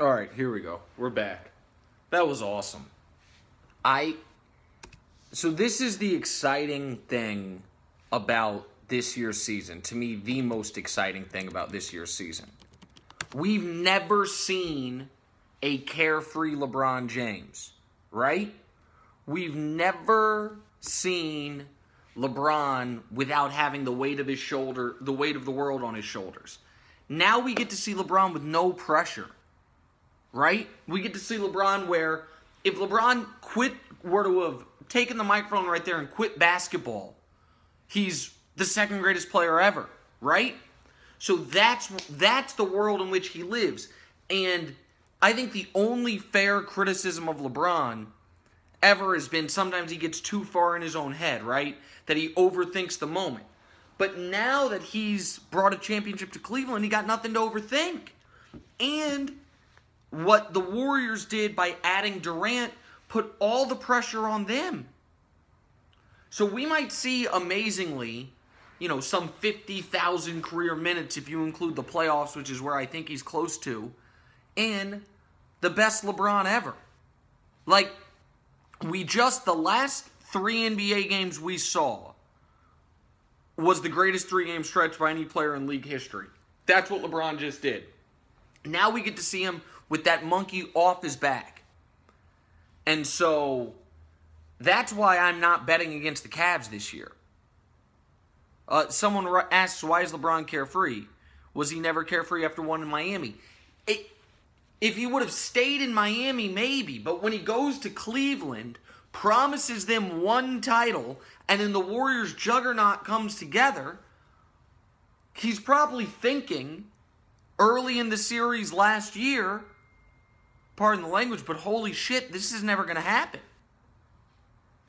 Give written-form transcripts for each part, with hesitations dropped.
All right, here we go. We're back. That was awesome. So this is the exciting thing about this year's season. To me, the most exciting thing about this year's season. We've never seen a carefree LeBron James, right? We've never seen LeBron without having the weight of his shoulder, the weight of the world on his shoulders. Now we get to see LeBron with no pressure, right? We get to see LeBron where if LeBron were to have taken the microphone right there and quit basketball, he's the second greatest player ever, right? So that's the world in which he lives. And I think the only fair criticism of LeBron ever has been sometimes he gets too far in his own head, right? That he overthinks the moment. But now that he's brought a championship to Cleveland, he got nothing to overthink. And what the Warriors did by adding Durant put all the pressure on them. So we might see, amazingly, some 50,000 career minutes if you include the playoffs, which is where I think he's close to, and the best LeBron ever. Like, the last 3 NBA games we saw was the greatest 3-game stretch by any player in league history. That's what LeBron just did. Now we get to see him with that monkey off his back. And so that's why I'm not betting against the Cavs this year. Someone asks, why is LeBron carefree? Was he never carefree after one in Miami? If he would have stayed in Miami, maybe. But when he goes to Cleveland, promises them one title, and then the Warriors' juggernaut comes together, he's probably thinking early in the series last year, pardon the language, but holy shit, this is never going to happen.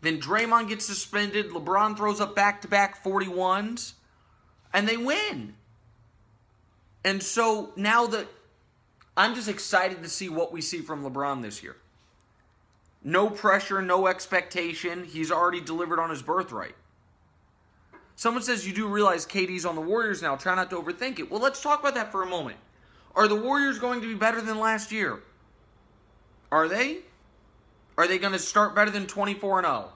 Then Draymond gets suspended, LeBron throws up back-to-back 41s, and they win. And so now I'm just excited to see what we see from LeBron this year. No pressure, no expectation. He's already delivered on his birthright. Someone says you do realize KD's on the Warriors now. Try not to overthink it. Well, let's talk about that for a moment. Are the Warriors going to be better than last year? Are they? Are they going to start better than 24-0?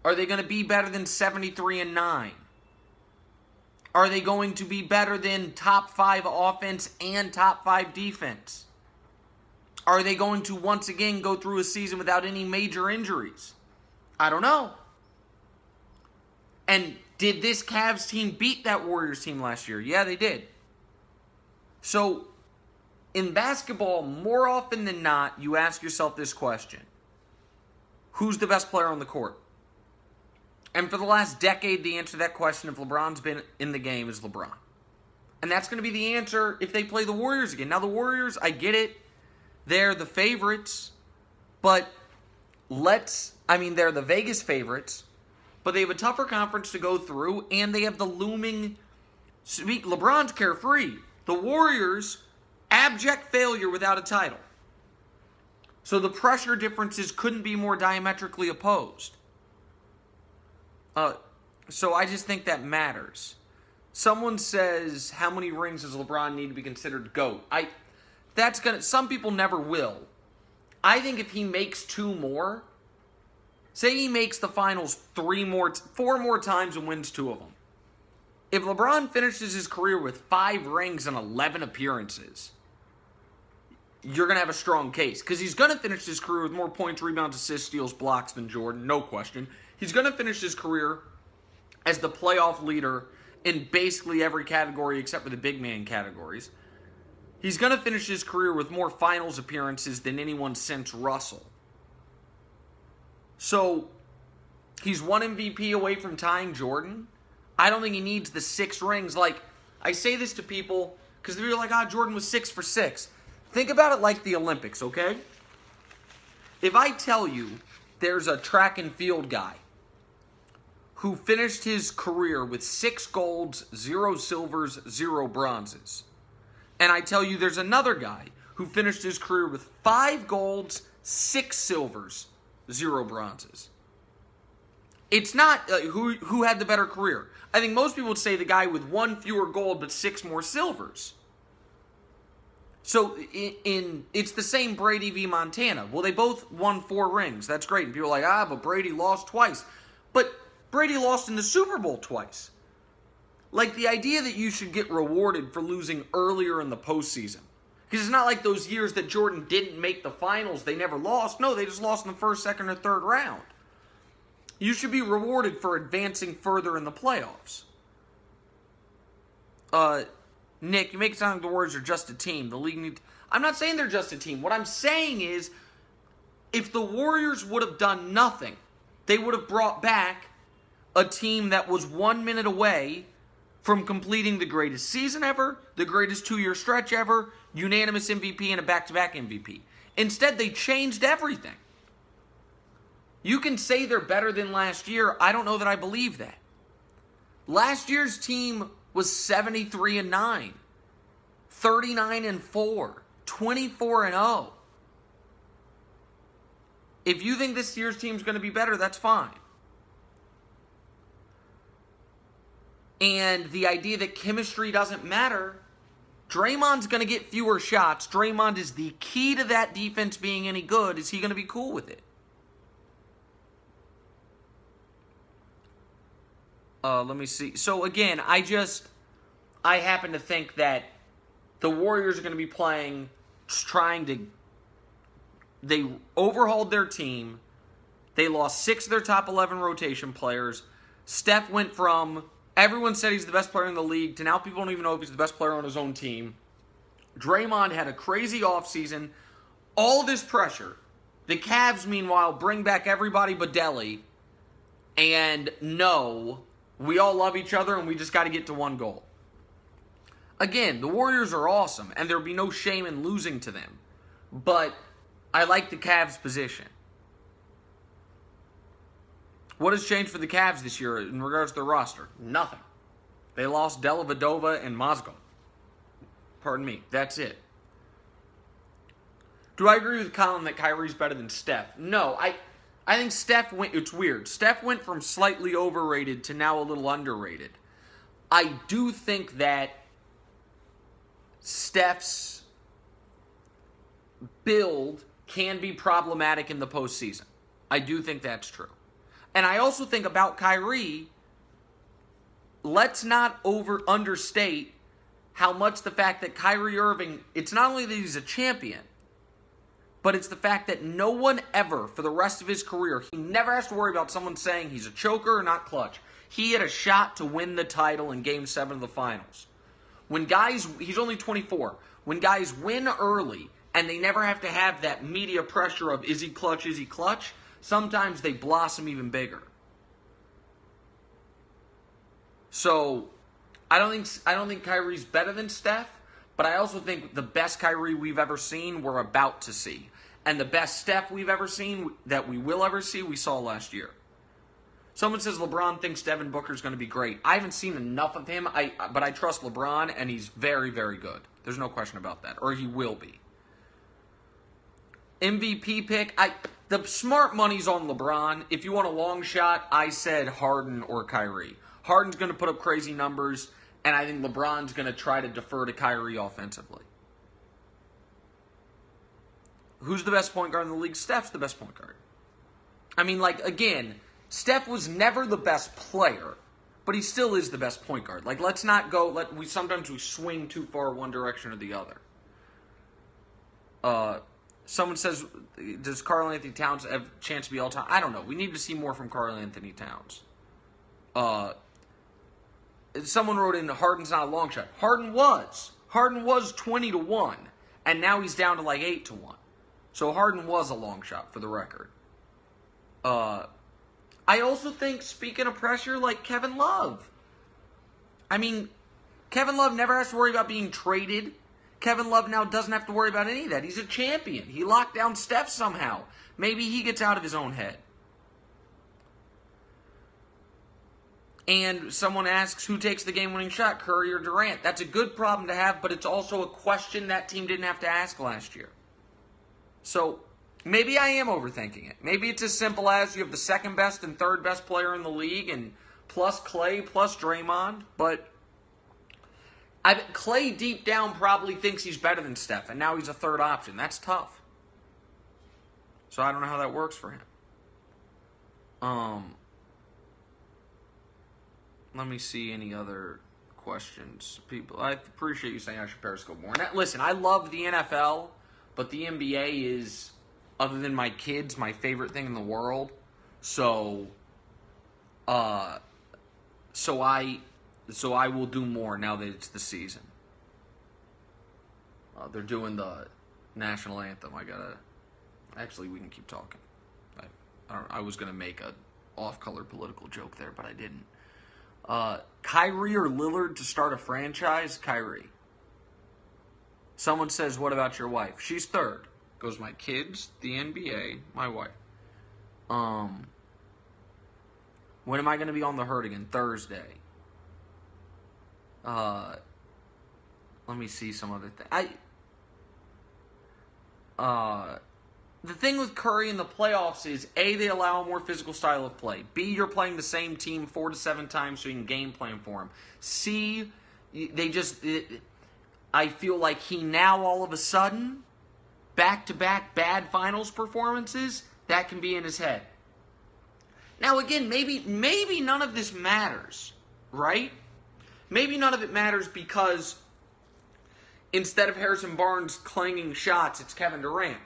Are they going to be better than 73-9? Are they going to be better than top 5 offense and top 5 defense? Are they going to once again go through a season without any major injuries? I don't know. And did this Cavs team beat that Warriors team last year? Yeah, they did. So, in basketball, more often than not, you ask yourself this question. Who's the best player on the court? And for the last decade, the answer to that question, if LeBron's been in the game, is LeBron. And that's going to be the answer if they play the Warriors again. Now, the Warriors, I get it. They're the favorites, but they're the Vegas favorites, but they have a tougher conference to go through, and they have the looming, LeBron's carefree. The Warriors, abject failure without a title. So the pressure differences couldn't be more diametrically opposed. So I just think that matters. Someone says, how many rings does LeBron need to be considered GOAT? Some people never will. I think if he makes 2 more, say he makes the finals 4 more times and wins 2 of them. If LeBron finishes his career with 5 rings and 11 appearances, you're going to have a strong case. Because he's going to finish his career with more points, rebounds, assists, steals, blocks than Jordan, no question. He's going to finish his career as the playoff leader in basically every category except for the big man categories. He's going to finish his career with more finals appearances than anyone since Russell. So, he's 1 MVP away from tying Jordan. I don't think he needs the 6 rings. Like, I say this to people because they're like, Jordan was 6 for 6. Think about it like the Olympics, okay? If I tell you there's a track and field guy who finished his career with 6 golds, 0 silvers, 0 bronzes, and I tell you there's another guy who finished his career with 5 golds, 6 silvers, 0 bronzes. It's not who had the better career. I think most people would say the guy with 1 fewer gold but 6 more silvers. So it's the same Brady v. Montana. Well, they both won 4 rings. That's great. And people are like, but Brady lost twice. But Brady lost in the Super Bowl twice. Like, the idea that you should get rewarded for losing earlier in the postseason. Because it's not like those years that Jordan didn't make the finals, they never lost. No, they just lost in the first, second, or third round. You should be rewarded for advancing further in the playoffs. Nick, you make it sound like the Warriors are just a team. The league needs... I'm not saying they're just a team. What I'm saying is, if the Warriors would have done nothing, they would have brought back a team that was 1 minute away from completing the greatest season ever, the greatest 2-year stretch ever, unanimous MVP, and a back-to-back MVP. Instead, they changed everything. You can say they're better than last year. I don't know that I believe that. Last year's team was 73-9, 39-4, 24-0. If you think this year's team's going to be better, that's fine. And the idea that chemistry doesn't matter, Draymond's going to get fewer shots. Draymond is the key to that defense being any good. Is he going to be cool with it? Let me see. So again, I happen to think that the Warriors are going to be playing, they overhauled their team. They lost 6 of their top 11 rotation players. Steph went from, everyone said he's the best player in the league, to now people don't even know if he's the best player on his own team. Draymond had a crazy offseason. All this pressure. The Cavs, meanwhile, bring back everybody but Delly. And no, we all love each other and we just got to get to one goal. Again, the Warriors are awesome and there'll be no shame in losing to them. But I like the Cavs' position. What has changed for the Cavs this year in regards to their roster? Nothing. They lost Dellavedova and Mozgov. Pardon me. That's it. Do I agree with Colin that Kyrie's better than Steph? No. I think Steph went... It's weird. Steph went from slightly overrated to now a little underrated. I do think that Steph's build can be problematic in the postseason. I do think that's true. And I also think about Kyrie, let's not understate how much the fact that Kyrie Irving, it's not only that he's a champion, but it's the fact that no one ever, for the rest of his career, he never has to worry about someone saying he's a choker or not clutch. He had a shot to win the title in Game 7 of the Finals. When guys, he's only 24, when guys win early and they never have to have that media pressure of is he clutch, sometimes they blossom even bigger. So, I don't think Kyrie's better than Steph, but I also think the best Kyrie we've ever seen, we're about to see. And the best Steph we've ever seen, that we will ever see, we saw last year. Someone says LeBron thinks Devin Booker's going to be great. I haven't seen enough of him, but I trust LeBron, and he's very, very good. There's no question about that. Or he will be. MVP pick, the smart money's on LeBron. If you want a long shot, I said Harden or Kyrie. Harden's going to put up crazy numbers, and I think LeBron's going to try to defer to Kyrie offensively. Who's the best point guard in the league? Steph's the best point guard. I mean, again, Steph was never the best player, but he still is the best point guard. Let's not go, sometimes we swing too far one direction or the other. Someone says, does Karl Anthony Towns have a chance to be all-time? I don't know. We need to see more from Karl Anthony Towns. Someone wrote in, Harden's not a long shot. Harden was 20-1, and now he's down to 8-1. So Harden was a long shot, for the record. I also think, speaking of pressure, Kevin Love. I mean, Kevin Love never has to worry about being traded. Kevin Love now doesn't have to worry about any of that. He's a champion. He locked down Steph somehow. Maybe he gets out of his own head. And someone asks, who takes the game-winning shot, Curry or Durant? That's a good problem to have, but it's also a question that team didn't have to ask last year. So, maybe I am overthinking it. Maybe it's as simple as you have the second best and third best player in the league, and plus Clay, plus Draymond, but Clay deep down probably thinks he's better than Steph, and now he's a third option. That's tough. So I don't know how that works for him. Let me see any other questions. People, I appreciate you saying I should Periscope more. Now, listen, I love the NFL, but the NBA is, other than my kids, my favorite thing in the world. So I will do more now that it's the season. They're doing the national anthem. Actually, we can keep talking. I was gonna make a off-color political joke there, but I didn't. Kyrie or Lillard to start a franchise? Kyrie. Someone says, what about your wife? She's third. Goes my kids, the NBA, my wife. When am I going to be on the herd again? Thursday. Let me see some other thing. The thing with Curry in the playoffs is, A, they allow a more physical style of play. B, you're playing the same team 4 to 7 times so you can game plan for them. C, I feel like he now all of a sudden, back-to-back bad finals performances, that can be in his head. Now again, maybe none of this matters, right? Maybe none of it matters because instead of Harrison Barnes clanging shots, it's Kevin Durant.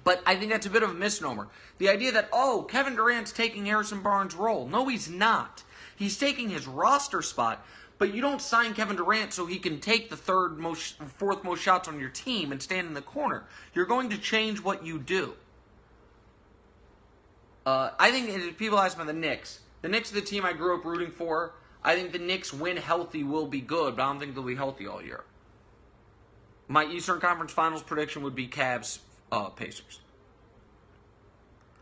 But I think that's a bit of a misnomer. The idea that, Kevin Durant's taking Harrison Barnes' role. No, he's not. He's taking his roster spot, but you don't sign Kevin Durant so he can take the fourth most shots on your team and stand in the corner. You're going to change what you do. I think if people ask me the Knicks. The Knicks are the team I grew up rooting for. I think the Knicks, when healthy, will be good, but I don't think they'll be healthy all year. My Eastern Conference Finals prediction would be Cavs, Pacers.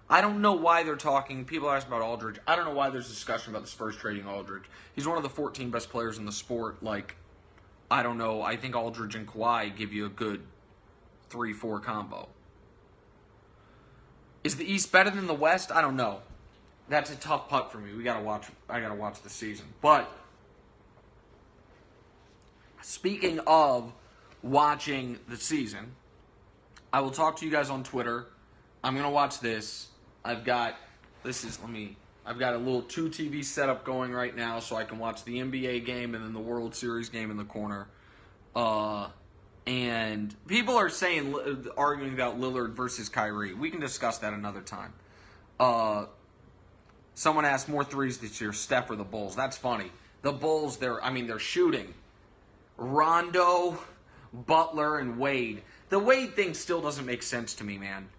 I don't know why they're talking. People ask about Aldridge. I don't know why there's discussion about the Spurs trading Aldridge. He's one of the 14 best players in the sport. I don't know. I think Aldridge and Kawhi give you a good 3-4 combo. Is the East better than the West? I don't know. That's a tough putt for me. I gotta watch the season. But speaking of watching the season, I will talk to you guys on Twitter. I'm gonna watch this. I've got a little 2 TV setup going right now, so I can watch the NBA game and then the World Series game in the corner. And people are arguing about Lillard versus Kyrie. We can discuss that another time. Someone asked more threes this year, Steph or the Bulls. That's funny. The Bulls, they're shooting. Rondo, Butler, and Wade. The Wade thing still doesn't make sense to me, man.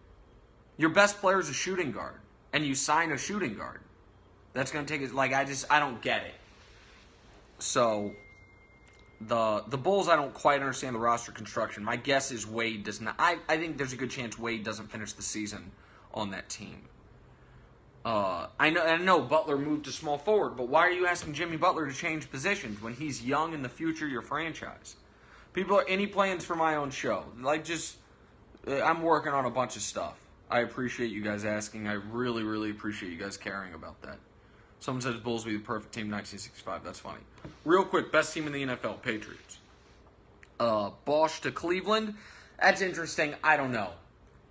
Your best player is a shooting guard, and you sign a shooting guard. That's going to take I don't get it. So, the Bulls, I don't quite understand the roster construction. My guess is Wade does not. I think there's a good chance Wade doesn't finish the season on that team. I know Butler moved to small forward, but why are you asking Jimmy Butler to change positions when he's young in the future of your franchise? Any plans for my own show? I'm working on a bunch of stuff. I appreciate you guys asking. I really, really appreciate you guys caring about that. Someone says Bulls will be the perfect team 1965. That's funny. Real quick, best team in the NFL, Patriots. Bosch to Cleveland. That's interesting. I don't know.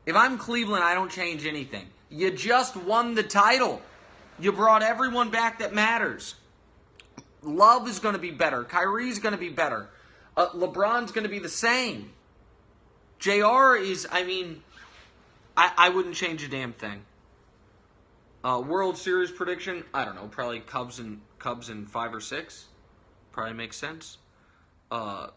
If I'm Cleveland, I don't change anything. You just won the title. You brought everyone back that matters. Love is going to be better. Kyrie's going to be better. LeBron's going to be the same. JR is, I wouldn't change a damn thing. World Series prediction, I don't know, probably Cubs in 5 or 6. Probably makes sense. All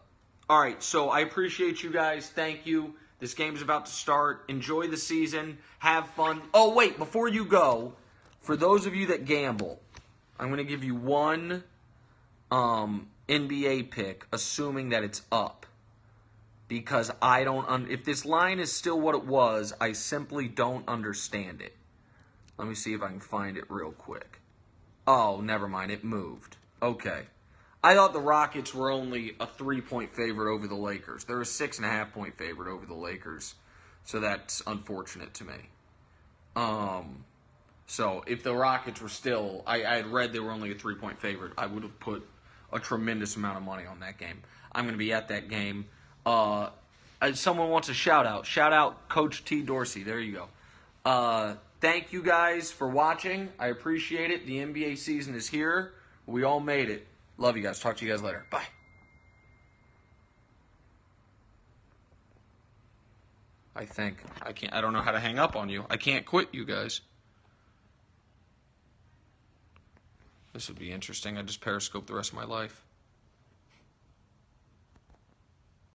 right, so I appreciate you guys. Thank you. This game's about to start. Enjoy the season. Have fun. Oh, wait, before you go, for those of you that gamble, I'm going to give you one NBA pick, assuming that it's up. Because if this line is still what it was, I simply don't understand it. Let me see if I can find it real quick. Oh, never mind. It moved. Okay. I thought the Rockets were only a 3-point favorite over the Lakers. They're a 6.5-point favorite over the Lakers. So that's unfortunate to me. So if the Rockets were still, I had read they were only a 3-point favorite, I would have put a tremendous amount of money on that game. I'm going to be at that game. Someone wants a shout-out. Shout-out Coach T. Dorsey. There you go. Thank you guys for watching. I appreciate it. The NBA season is here. We all made it. Love you guys. Talk to you guys later. Bye. I don't know how to hang up on you. I can't quit, you guys. This would be interesting. I just Periscope the rest of my life.